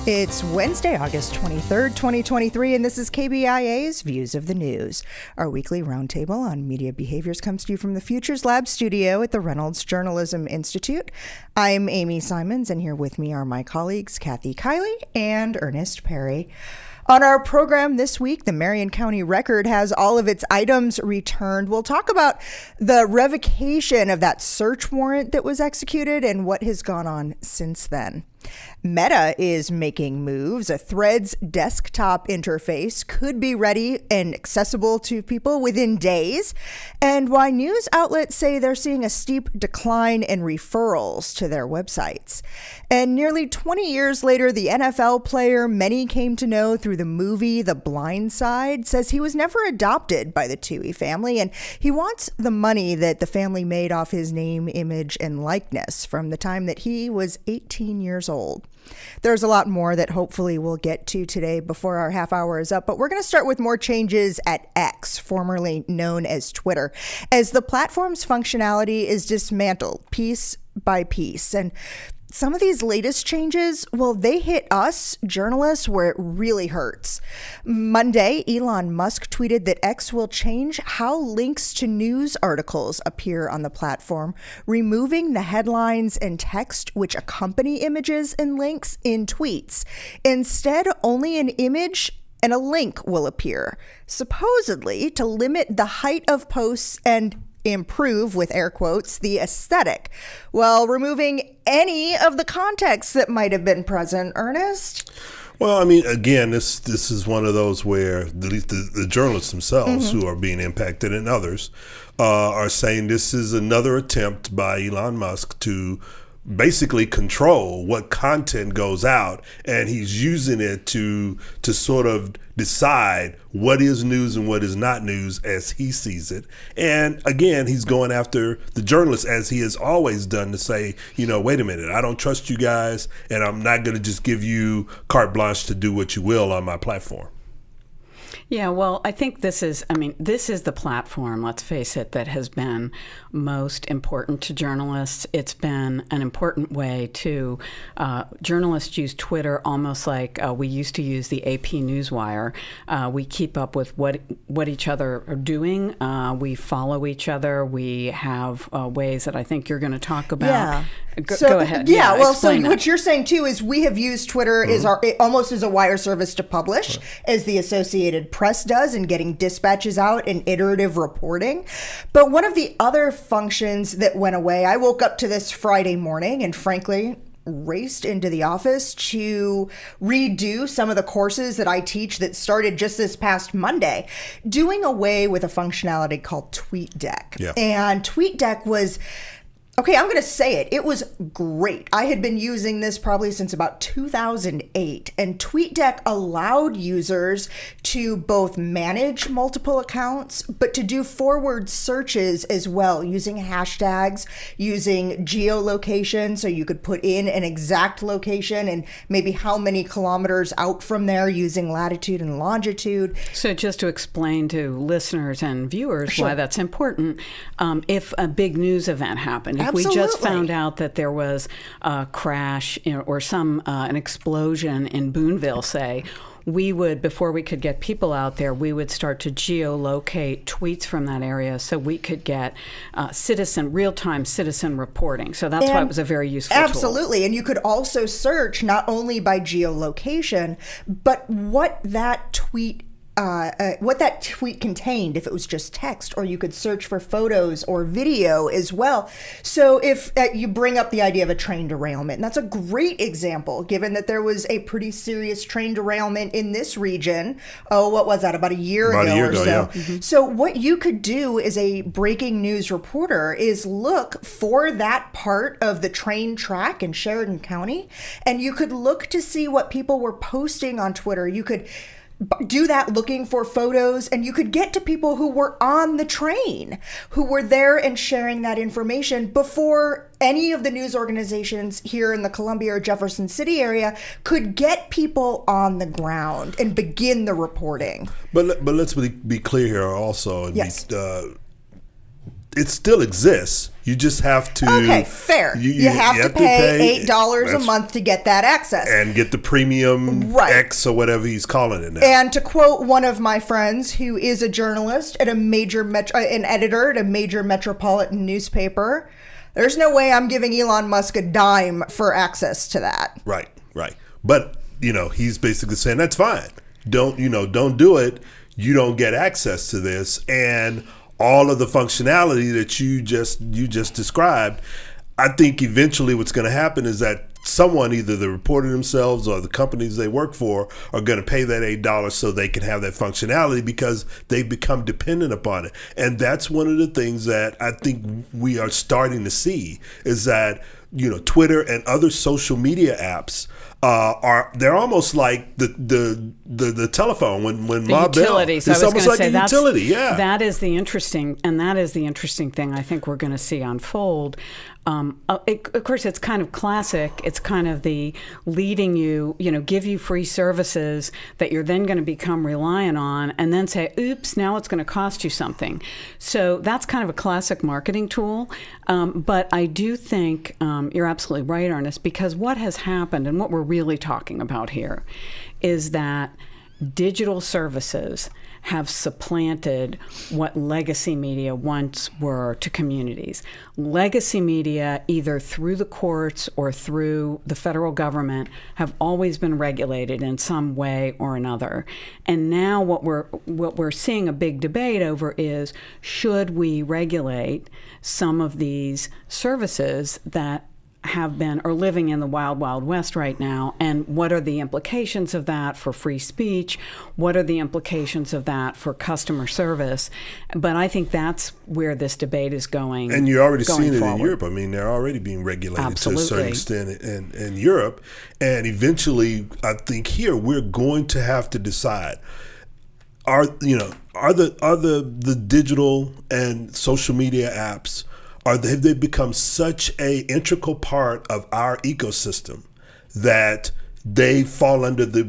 It's Wednesday, August 23rd, 2023, and this is KBIA's Views of the News. Our weekly roundtable on media behaviors comes to you from the Futures Lab studio at the Reynolds Journalism Institute. I'm Amy Simons, and here with me are my colleagues Kathy Kiley and Ernest Perry. On our program this week, the Marion County Record has all of its items returned. We'll talk about the revocation of that search warrant that was executed and what has gone on since then. Meta is making moves. A Threads desktop interface could be ready and accessible to people within days, and why news outlets say they're seeing a steep decline in referrals to their websites. And nearly 20 years later, the NFL player many came to know through the movie The Blind Side says he was never adopted by the Toohey family, and he wants the money that the family made off his name, image, and likeness from the time that he was 18 years old. There's a lot more that hopefully we'll get to today before our half hour is up, but we're going to start with more changes at X, formerly known as Twitter, as the platform's functionality is dismantled piece by piece. And some of these latest changes, well, they hit us journalists where it really hurts. Monday, Elon Musk tweeted that X will change how links to news articles appear on the platform, removing the headlines and text which accompany images and links in tweets. Instead, only an image and a link will appear, supposedly to limit the height of posts and improve, with air quotes, the aesthetic, while removing any of the context that might have been present. Ernest? Well, I mean, again, this is one of those where the journalists themselves who are being impacted and others are saying this is another attempt by Elon Musk to basically control what content goes out, and he's using it to sort of decide what is news and what is not news as he sees it. And again, he's going after the journalists, as he has always done, to say, wait a minute, I don't trust you guys, and I'm not going to just give you carte blanche to do what you will on my platform. Yeah, well, I think this is the platform, let's face it, that has been most important to journalists. It's been an important way to, journalists use Twitter almost like we used to use the AP Newswire. We keep up with what each other are doing. We follow each other. We have ways that I think you're going to talk about. Yeah. Go ahead. Yeah, well, so what you're saying, too, is we have used Twitter almost as a wire service to publish, as the Associated Press does, in getting dispatches out and iterative reporting. But one of the other functions that went away, I woke up to this Friday morning and frankly raced into the office to redo some of the courses that I teach that started just this past Monday, doing away with a functionality called TweetDeck. Yeah. And TweetDeck was... okay, I'm going to say it. It was great. I had been using this probably since about 2008, and TweetDeck allowed users to both manage multiple accounts, but to do forward searches as well, using hashtags, using geolocation, so you could put in an exact location and maybe how many kilometers out from there, using latitude and longitude. So just to explain to listeners and viewers why that's important, if a big news event happened, if we just found out that there was a crash or an explosion in Boonville, say, we would, before we could get people out there, we would start to geolocate tweets from that area so we could get real-time citizen reporting. So that's why it was a very useful tool. Absolutely. And you could also search not only by geolocation, but what that tweet contained, if it was just text, or you could search for photos or video as well. So if you bring up the idea of a train derailment, and that's a great example, given that there was a pretty serious train derailment in this region, what was that, about a year ago or so. Yeah. Mm-hmm. So what you could do as a breaking news reporter is look for that part of the train track in Sheridan County, and you could look to see what people were posting on Twitter. You could do that looking for photos, and you could get to people who were on the train, who were there and sharing that information before any of the news organizations here in the Columbia or Jefferson City area could get people on the ground and begin the reporting. But let's be clear here also. Yes. it still exists. You just have to. Okay, fair. You have to pay $8 a month to get that access and get the premium X or whatever he's calling it now. And to quote one of my friends, who is a journalist at an editor at a major metropolitan newspaper, there's no way I'm giving Elon Musk a dime for access to that. Right. But he's basically saying that's fine. Don't do it. You don't get access to this, and all of the functionality that you just described. I think eventually what's going to happen is that someone, either the reporter themselves or the companies they work for, are going to pay that $8 so they can have that functionality because they've become dependent upon it. And that's one of the things that I think we are starting to see is that, Twitter and other social media apps they're almost like the telephone when the Ma utilities. Bell. It's almost like a utility. Yeah, that is the interesting thing I think we're going to see unfold. Of course, it's kind of classic. It's kind of the leading you, give you free services that you're then going to become reliant on, and then say, "Oops, now it's going to cost you something." So that's kind of a classic marketing tool. But I do think you're absolutely right, Ernest, because what has happened and what we're really talking about here is that digital services have supplanted what legacy media once were to communities. Legacy media, either through the courts or through the federal government, have always been regulated in some way or another. And now what we're seeing a big debate over is, should we regulate some of these services that have been or living in the wild, wild west right now, and what are the implications of that for free speech? What are the implications of that for customer service? But I think that's where this debate is going. And you're already seeing it forward. In Europe. I mean, they're already being regulated Absolutely. to a certain extent in Europe. And eventually, I think here we're going to have to decide: are the digital and social media apps, have they become such a integral part of our ecosystem that they fall under the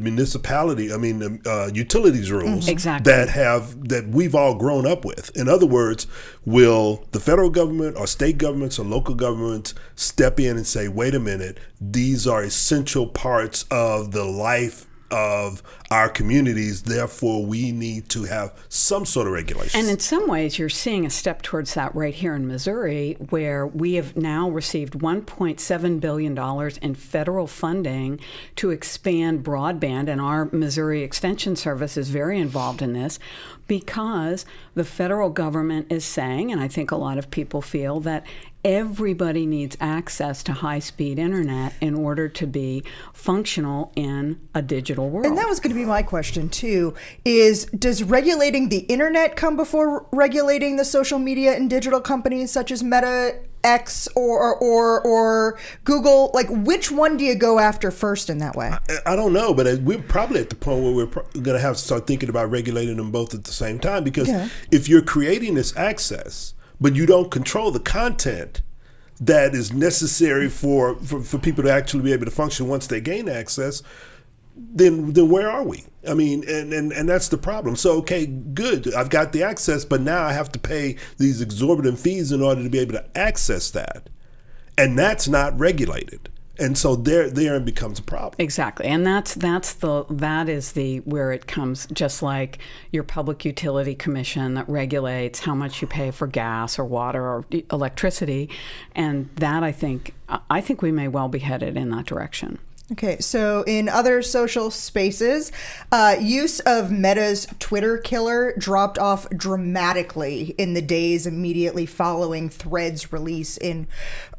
utilities rules exactly. that we've all grown up with? In other words, will the federal government or state governments or local governments step in and say, wait a minute, these are essential parts of the life of our communities, therefore we need to have some sort of regulation. And in some ways, you're seeing a step towards that right here in Missouri, where we have now received $1.7 billion in federal funding to expand broadband, and our Missouri Extension Service is very involved in this, because the federal government is saying, and I think a lot of people feel, that everybody needs access to high-speed internet in order to be functional in a digital world. And that was going to be my question, too, is does regulating the internet come before regulating the social media and digital companies such as Meta, X, or Google? Like, which one do you go after first in that way? I don't know, but we're probably at the point where we're going to have to start thinking about regulating them both at the same time, because if you're creating this access, but you don't control the content that is necessary for people to actually be able to function once they gain access, then where are we? I mean, and that's the problem. So, okay, good, I've got the access, but now I have to pay these exorbitant fees in order to be able to access that. And that's not regulated. And so there it becomes a problem. Exactly, and that is where it comes, just like your Public Utility Commission that regulates how much you pay for gas or water or electricity, and that I think we may well be headed in that direction. Okay, so in other social spaces, use of Meta's Twitter killer dropped off dramatically in the days immediately following Threads' release in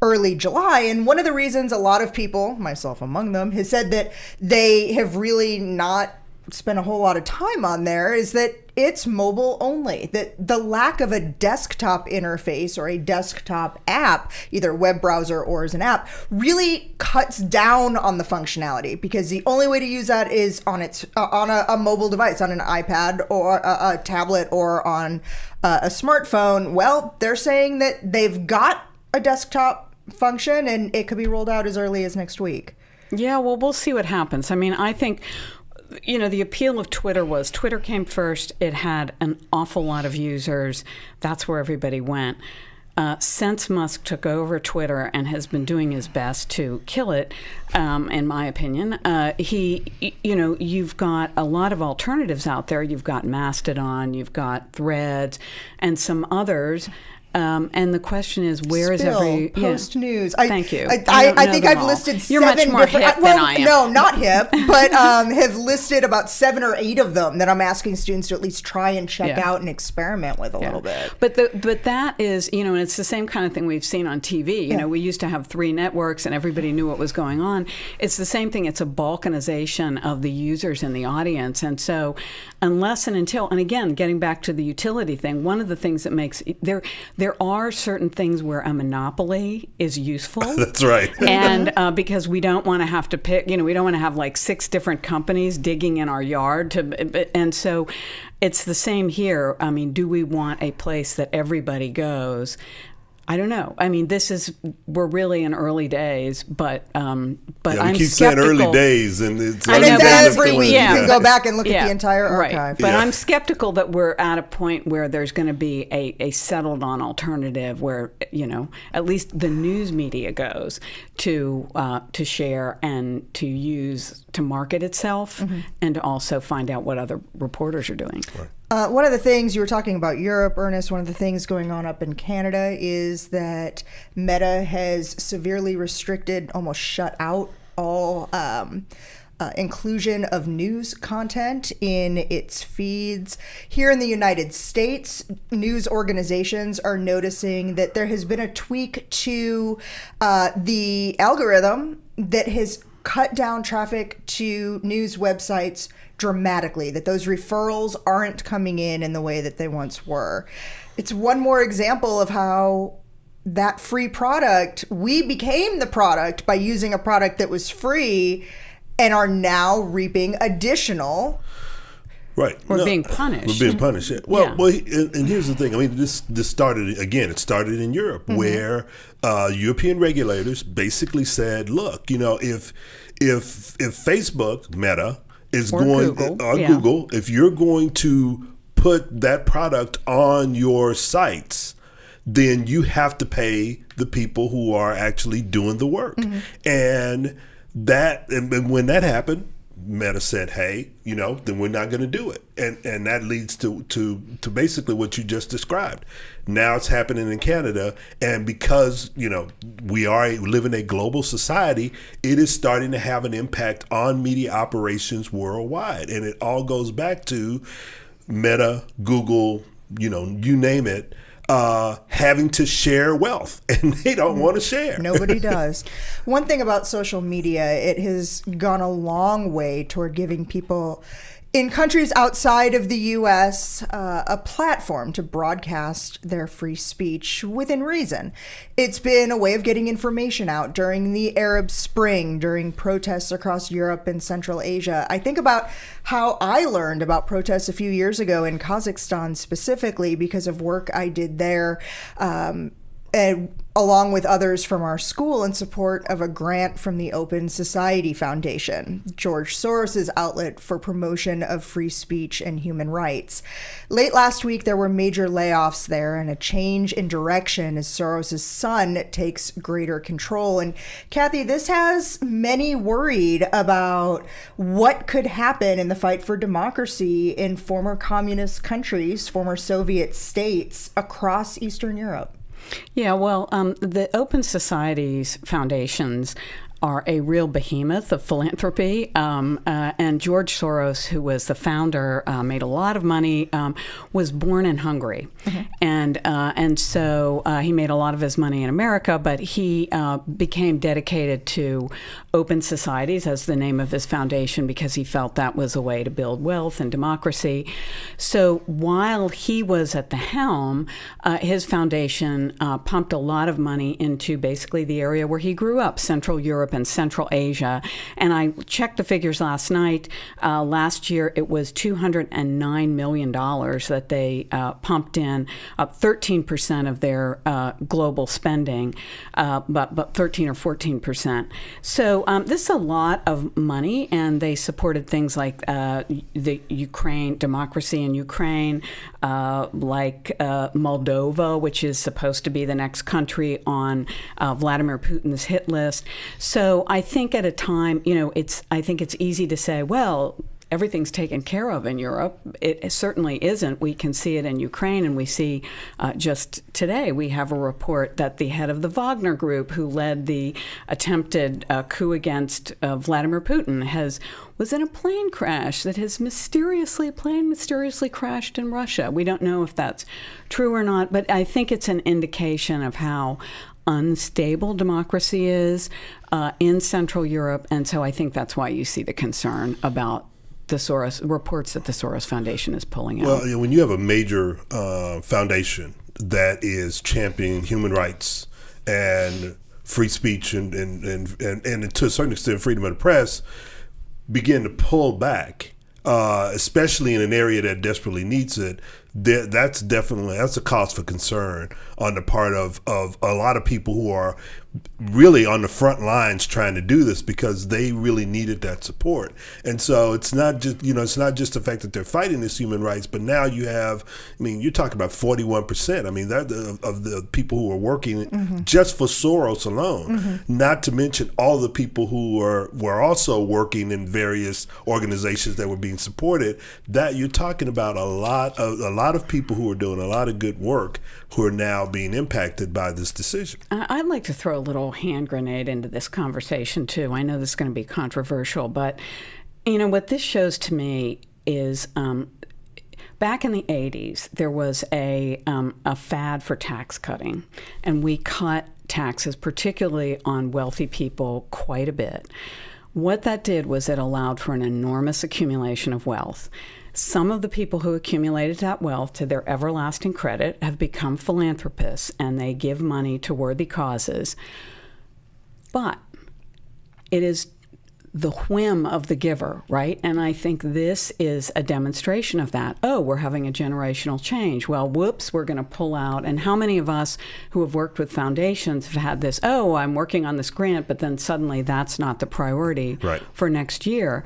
early July. And one of the reasons a lot of people, myself among them, has said that they have really not spent a whole lot of time on there is that it's mobile only. That the lack of a desktop interface or a desktop app, either web browser or as an app, really cuts down on the functionality, because the only way to use that is on a mobile device, on an iPad or a tablet or on a smartphone. Well, they're saying that they've got a desktop function and it could be rolled out as early as next week. Yeah, well, we'll see what happens. I mean, I think, the appeal of Twitter was Twitter came first. It had an awful lot of users. That's where everybody went. since Musk took over Twitter and has been doing his best to kill it, in my opinion, you've got a lot of alternatives out there. You've got Mastodon, you've got Threads, and some others. And the question is, where is every Post News? Thank you. I think I've listed You're 7 much more different. hip than I am. No, not hip, but have listed about 7 or 8 of them that I'm asking students to at least try and check out and experiment with a little bit. But that is, and it's the same kind of thing we've seen on TV. You know, we used to have 3 networks and everybody knew what was going on. It's the same thing. It's a balkanization of the users and the audience. And so, unless and until, and again, getting back to the utility thing, one of the things that makes there are certain things where a monopoly is useful. That's right. And because we don't want to have to pick, we don't want to have like 6 different companies digging in our yard and so it's the same here. I mean, do we want a place that everybody goes? I don't know. I mean, we're really in early days, but I'm keep skeptical. saying early days, and it's every week. You can go back and look at the entire archive. Right. But I'm skeptical that we're at a point where there's going to be a settled on alternative where, at least the news media goes to share and to use to market itself and to also find out what other reporters are doing. Right. One of the things you were talking about Europe, Ernest, one of the things going on up in Canada is that Meta has severely restricted, almost shut out all inclusion of news content in its feeds. Here in the United States, news organizations are noticing that there has been a tweak to the algorithm that has cut down traffic to news websites dramatically, that those referrals aren't coming in the way that they once were. It's one more example of how that free product, we became the product by using a product that was free and are now reaping additional. Right. We're being punished. We're being punished. Yeah. Well, and here's the thing. I mean, this started, again, it started in Europe where European regulators basically said, look, if Facebook, Meta, is Google, if you're going to put that product on your sites, then you have to pay the people who are actually doing the work. And when that happened, Meta said, hey, then we're not going to do it. And that leads to basically what you just described. Now it's happening in Canada. And because, we live in a global society, it is starting to have an impact on media operations worldwide. And it all goes back to Meta, Google, you name it, having to share wealth, and they don't want to share. Nobody does. One thing about social media, it has gone a long way toward giving people in countries outside of the U.S. A platform to broadcast their free speech within reason. It's been a way of getting information out during the Arab Spring, during protests across Europe and Central Asia. I think about how I learned about protests a few years ago in Kazakhstan specifically because of work I did there, and along with others from our school in support of a grant from the Open Society Foundation, George Soros' outlet for promotion of free speech and human rights. Late last week, there were major layoffs there and a change in direction as Soros' son takes greater control. And Kathy, this has many worried about what could happen in the fight for democracy in former communist countries, former Soviet states across Eastern Europe. Yeah, well, the Open Societies foundations are a real behemoth of philanthropy. And George Soros, who was the founder, made a lot of money, was born in Hungary. And so he made a lot of his money in America, but he became dedicated to Open Societies as the name of his foundation because he felt that was a way to build wealth and democracy. So while he was at the helm, his foundation pumped a lot of money into basically the area where he grew up, Central Europe Europe and Central Asia. And I checked the figures last night. Last year, it was $209 million that they pumped in, up 13% of their global spending, but 13 or 14%. So this is a lot of money, and they supported things like the Ukraine, democracy in Ukraine, like Moldova, which is supposed to be the next country on Vladimir Putin's hit list. So I think at a time, I think it's easy to say, well, everything's taken care of in Europe. It certainly isn't. We can see it in Ukraine, and we see just today we have a report that the head of the Wagner Group, who led the attempted coup against Vladimir Putin, was in a plane crash that has mysteriously crashed in Russia. We don't know if that's true or not, but I think it's an indication of how unstable democracy is in Central Europe, and so I think that's why you see the concern about the Soros reports that the Soros Foundation is pulling out. Well, when you have a major foundation that is championing human rights and free speech and to a certain extent freedom of the press, begin to pull back, especially in an area that desperately needs it, that's a cause for concern on the part of a lot of people who are really on the front lines trying to do this, because they really needed that support. And so it's not just the fact that they're fighting this human rights, but now you have, you're talking about 41%. That of the people who are working just for Soros alone, not to mention all the people who were also working in various organizations that were being supported. That you're talking about a lot of people who are doing a lot of good work who are now being impacted by this decision. I'd like to throw a little hand grenade into this conversation, too. I know this is going to be controversial, but, what this shows to me is back in the 80s, there was a fad for tax cutting, and we cut taxes, particularly on wealthy people, quite a bit. What that did was it allowed for an enormous accumulation of wealth. Some of the people who accumulated that wealth, to their everlasting credit, have become philanthropists, and they give money to worthy causes. But it is the whim of the giver, right? And I think this is a demonstration of that. Oh, we're having a generational change. Well, whoops, we're going to pull out. And how many of us who have worked with foundations have had this, oh, I'm working on this grant, but then suddenly that's not the priority for next year.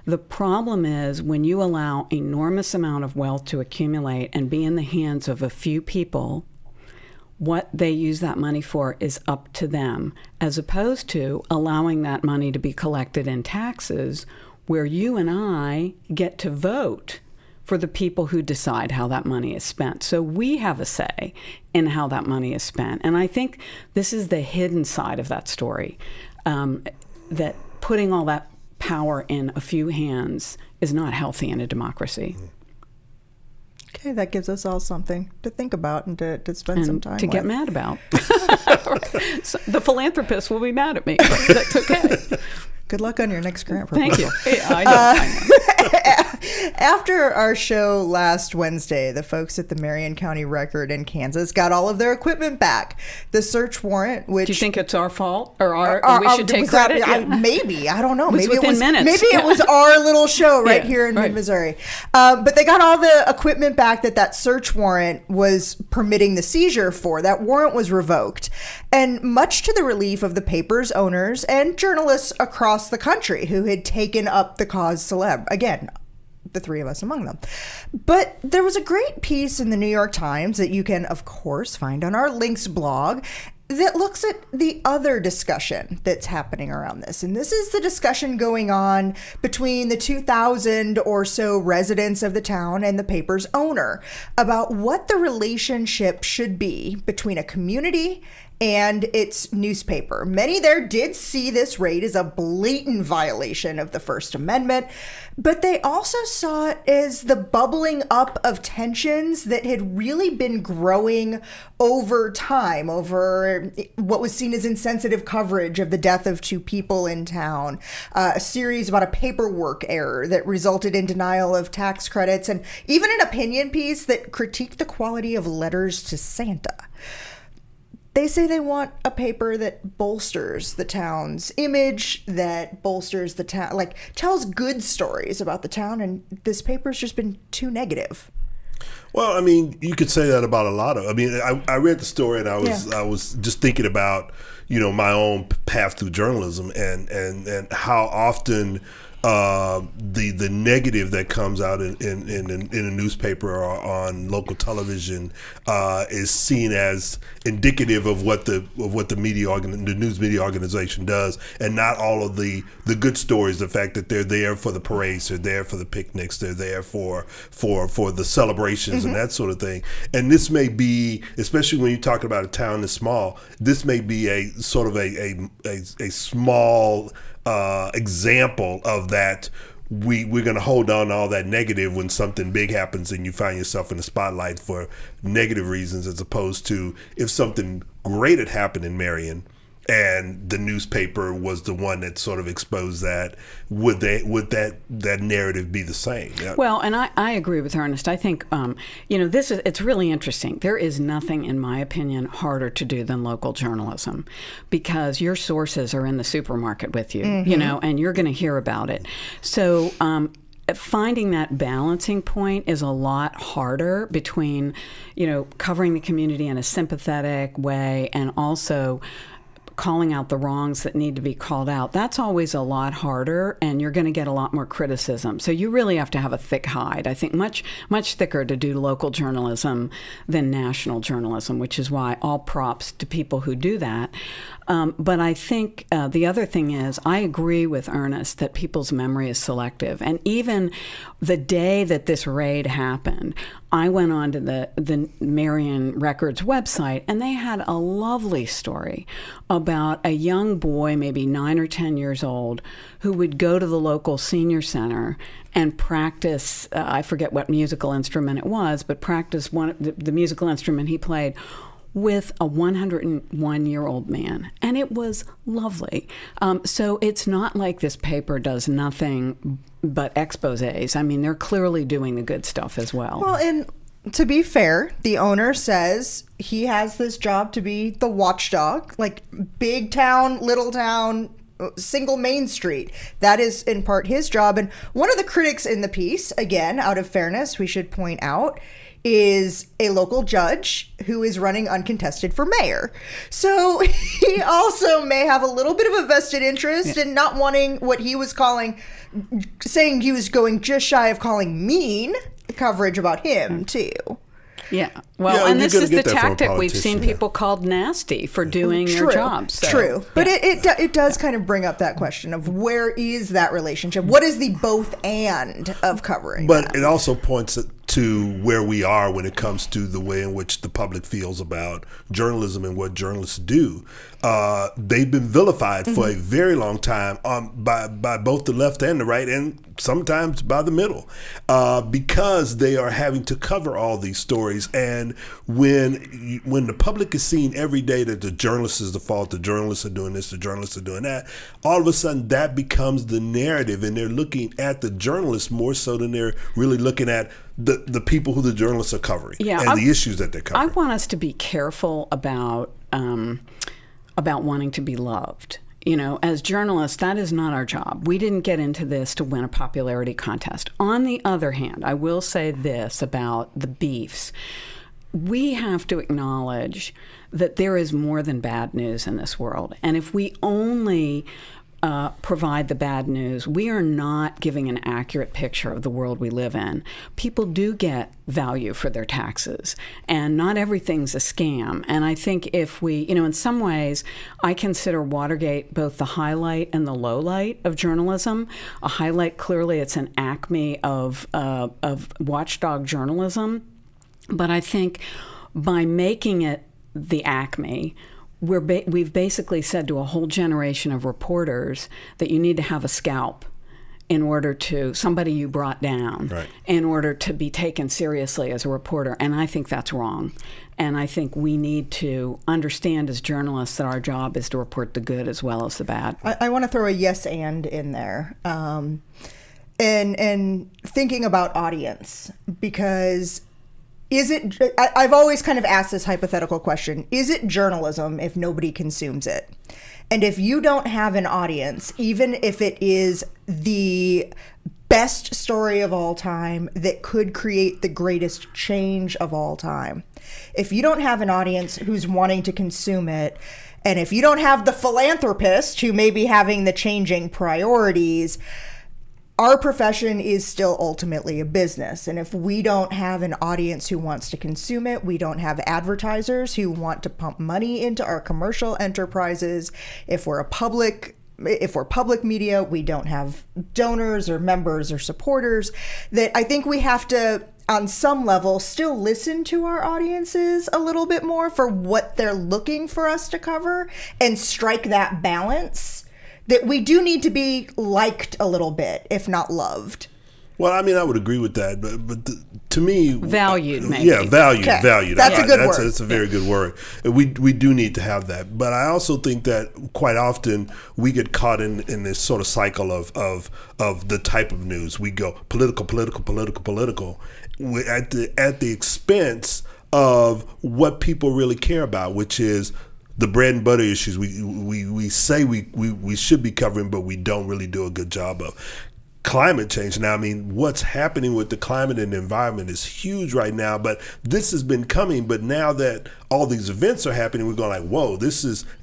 The problem is when you allow enormous amount of wealth to accumulate and be in the hands of a few people, what they use that money for is up to them, as opposed to allowing that money to be collected in taxes, where you and I get to vote for the people who decide how that money is spent. So we have a say in how that money is spent. And I think this is the hidden side of that story, that putting all that power in a few hands is not healthy in a democracy. Okay, that gives us all something to think about and to spend some time to get mad about. So the philanthropists will be mad at me, but that's okay. Good luck on your next grant proposal. Thank you. Yeah, I know. After our show last Wednesday, the folks at the Marion County Record in Kansas got all of their equipment back. The search warrant, which... Do you think it's our fault? Or we should take credit? Maybe. I don't know. Maybe it was minutes. Maybe it was our little show here in mid-Missouri. But they got all the equipment back that search warrant was permitting the seizure for. That warrant was revoked. And much to the relief of the paper's owners and journalists across the country who had taken up the cause celeb. Again, the three of us among them. But there was a great piece in the New York Times that you can, of course, find on our links blog that looks at the other discussion that's happening around this. And this is the discussion going on between the 2,000 or so residents of the town and the paper's owner about what the relationship should be between a community and its newspaper. Many there did see this raid as a blatant violation of the First Amendment, but they also saw it as the bubbling up of tensions that had really been growing over time, over what was seen as insensitive coverage of the death of two people in town, a series about a paperwork error that resulted in denial of tax credits, and even an opinion piece that critiqued the quality of letters to Santa. They say they want a paper that bolsters the town's image, that bolsters the town, like tells good stories about the town, and this paper's just been too negative. Well, I mean, you could say that about a lot of. I mean, I read the story and I was just thinking about, my own path through journalism and how often the negative that comes out in a newspaper or on local television is seen as indicative of what the news media organization does, and not all of the good stories. The fact that they're there for the parades, they're there for the picnics, they're there for the celebrations and that sort of thing. And this may be, especially when you're talking about a town that's small, this may be a sort of a small example of that. We're going to hold on to all that negative when something big happens and you find yourself in the spotlight for negative reasons, as opposed to if something great had happened in Marion and the newspaper was the one that sort of exposed that, would that narrative be the same? Well, and I agree with Ernest. I think it's really interesting. There is nothing, in my opinion, harder to do than local journalism, because your sources are in the supermarket with you, and you're going to hear about it. So finding that balancing point is a lot harder between, covering the community in a sympathetic way and also calling out the wrongs that need to be called out. That's always a lot harder, and you're going to get a lot more criticism. So you really have to have a thick hide. I think much thicker to do local journalism than national journalism, which is why all props to people who do that. But I think the other thing is, I agree with Ernest that people's memory is selective. And even the day that this raid happened, I went on to the Marion Records website, and they had a lovely story about a young boy, maybe 9 or 10 years old, who would go to the local senior center and practice, I forget what musical instrument it was, but practice the musical instrument he played with a 101-year-old man. And it was lovely. So it's not like this paper does nothing but exposés. I mean, they're clearly doing the good stuff as well. Well, and to be fair, the owner says he has this job to be the watchdog, like big town, little town, single main street. That is in part his job. And one of the critics in the piece, again, out of fairness, we should point out, is a local judge who is running uncontested for mayor. So he also may have a little bit of a vested interest in not wanting what he was saying he was going just shy of calling mean coverage about him, too. Yeah. Well, and this is the tactic we've seen people called nasty for doing their jobs. So. True. But it does kind of bring up that question of where is that relationship? What is the both and of covering But that? It also points to where we are when it comes to the way in which the public feels about journalism and what journalists do. They've been vilified for a very long time by both the left and the right, and sometimes by the middle, because they are having to cover all these stories. And when the public is seeing every day that the journalist is the fault, the journalists are doing this, the journalists are doing that, all of a sudden that becomes the narrative, and they're looking at the journalists more so than they're really looking at the people who the journalists are covering and the issues that they're covering. I want us to be careful about wanting to be loved. As journalists, that is not our job. We didn't get into this to win a popularity contest. On the other hand, I will say this about the beefs. We have to acknowledge that there is more than bad news in this world. And if we only provide the bad news, we are not giving an accurate picture of the world we live in. People do get value for their taxes, and not everything's a scam. And I think if we, in some ways, I consider Watergate both the highlight and the low light of journalism. A highlight, clearly, it's an acme of watchdog journalism. But I think by making it the acme, we've basically said to a whole generation of reporters that you need to have a scalp in order to, somebody you brought down, in order to be taken seriously as a reporter. And I think that's wrong. And I think we need to understand as journalists that our job is to report the good as well as the bad. I want to throw a yes and in there. And thinking about audience, because I've always kind of asked this hypothetical question. Is it journalism if nobody consumes it? And if you don't have an audience, even if it is the best story of all time that could create the greatest change of all time, if you don't have an audience who's wanting to consume it, and if you don't have the philanthropist who may be having the changing priorities, our profession is still ultimately a business. And if we don't have an audience who wants to consume it, we don't have advertisers who want to pump money into our commercial enterprises. If we're public media, we don't have donors or members or supporters. That I think we have to, on some level, still listen to our audiences a little bit more for what they're looking for us to cover and strike that balance. That we do need to be liked a little bit, if not loved. Well, I mean, I would agree with that, but to me, valued, maybe. Yeah, valued, okay. Valued. That's a good word. That's a very good word. We do need to have that, but I also think that quite often we get caught in this sort of cycle of the type of news. We go political at the expense of what people really care about, which is the bread and butter issues we say we should be covering, but we don't really do a good job of. Climate change. Now, I mean, what's happening with the climate and the environment is huge right now, but this has been coming. But now that all these events are happening, we're going like, whoa,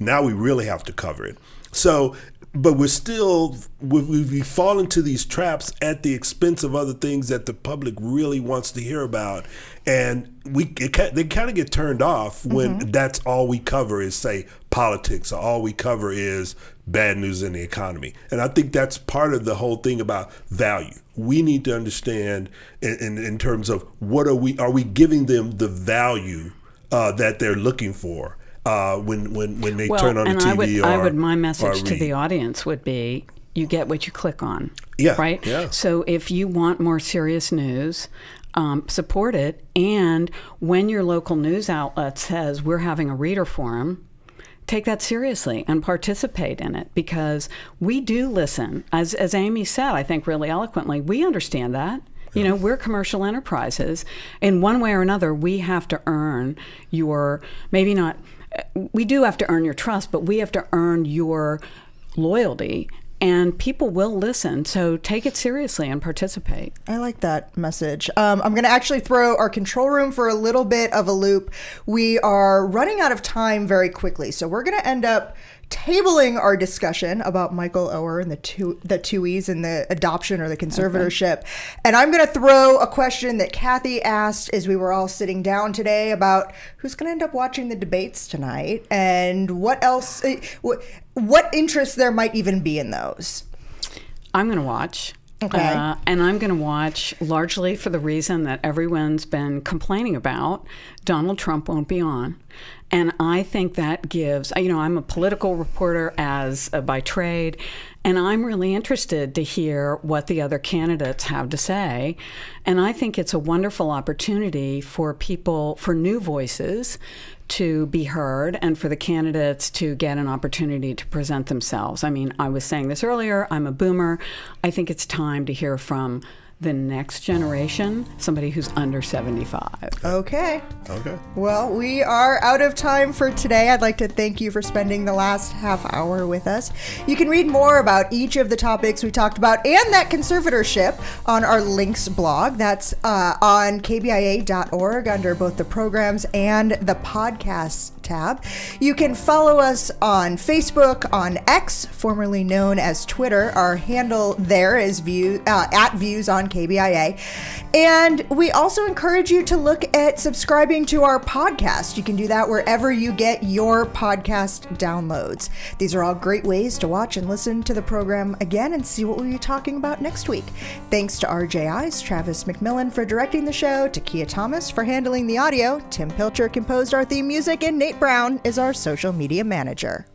now we really have to cover it. So, but we fall into these traps at the expense of other things that the public really wants to hear about. And they kind of get turned off when that's all we cover is, say, politics, or all we cover is bad news in the economy. And I think that's part of the whole thing about value. We need to understand in terms of are we giving them the value that they're looking for when they turn on the TV my message to the audience would be, you get what you click on. Yeah. Right? Yeah. So if you want more serious news, support it. And when your local news outlet says we're having a reader forum, take that seriously and participate in it, because we do listen. As Amy said, I think really eloquently, we understand that. You know, we're commercial enterprises. In one way or another, we have to earn your, we do have to earn your trust, but we have to earn your loyalty. And people will listen, so take it seriously and participate. I like that message. I'm going to actually throw our control room for a little bit of a loop. We are running out of time very quickly, so we're going to end up tabling our discussion about Michael Oher and the TUIs and the adoption or the conservatorship. Okay. And I'm going to throw a question that Kathy asked as we were all sitting down today about who's going to end up watching the debates tonight and what else, what interest there might even be in those. I'm going to watch. Okay. And I'm going to watch largely for the reason that everyone's been complaining about. Donald Trump won't be on. And I think that gives, I'm a political reporter by trade, and I'm really interested to hear what the other candidates have to say. And I think it's a wonderful opportunity for new voices to be heard and for the candidates to get an opportunity to present themselves. I mean, I was saying this earlier, I'm a boomer. I think it's time to hear from the next generation, somebody who's under 75. Okay. Well, we are out of time for today. I'd like to thank you for spending the last half hour with us. You can read more about each of the topics we talked about and that conservatorship on our links blog. That's on kbia.org under both the programs and the podcasts tab. You can follow us on Facebook, on X, formerly known as Twitter. Our handle there is at Views on KBIA. And we also encourage you to look at subscribing to our podcast. You can do that wherever you get your podcast downloads. These are all great ways to watch and listen to the program again and see what we'll be talking about next week. Thanks to RJI's Travis McMillan for directing the show, to Kia Thomas for handling the audio, Tim Pilcher composed our theme music, and Nate Brown is our social media manager.